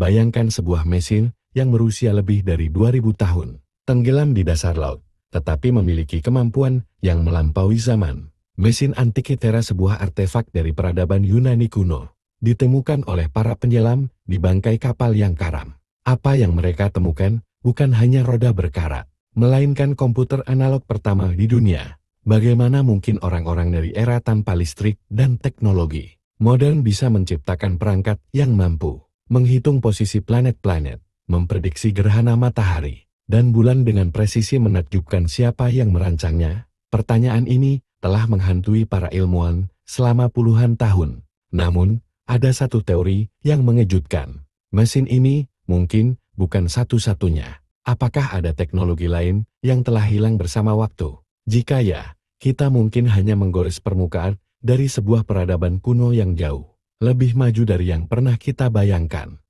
Bayangkan sebuah mesin yang berusia lebih dari 2000 tahun, tenggelam di dasar laut, tetapi memiliki kemampuan yang melampaui zaman. Mesin Antikythera, sebuah artefak dari peradaban Yunani kuno, ditemukan oleh para penyelam di bangkai kapal yang karam. Apa yang mereka temukan bukan hanya roda berkarat, melainkan komputer analog pertama di dunia. Bagaimana mungkin orang-orang dari era tanpa listrik dan teknologi modern bisa menciptakan perangkat yang mampu menghitung posisi planet-planet, memprediksi gerhana matahari dan bulan dengan presisi menakjubkan? Siapa yang merancangnya? Pertanyaan ini telah menghantui para ilmuwan selama puluhan tahun. Namun, ada satu teori yang mengejutkan. Mesin ini mungkin bukan satu-satunya. Apakah ada teknologi lain yang telah hilang bersama waktu? Jika ya, kita mungkin hanya menggores permukaan dari sebuah peradaban kuno yang jauh lebih maju dari yang pernah kita bayangkan.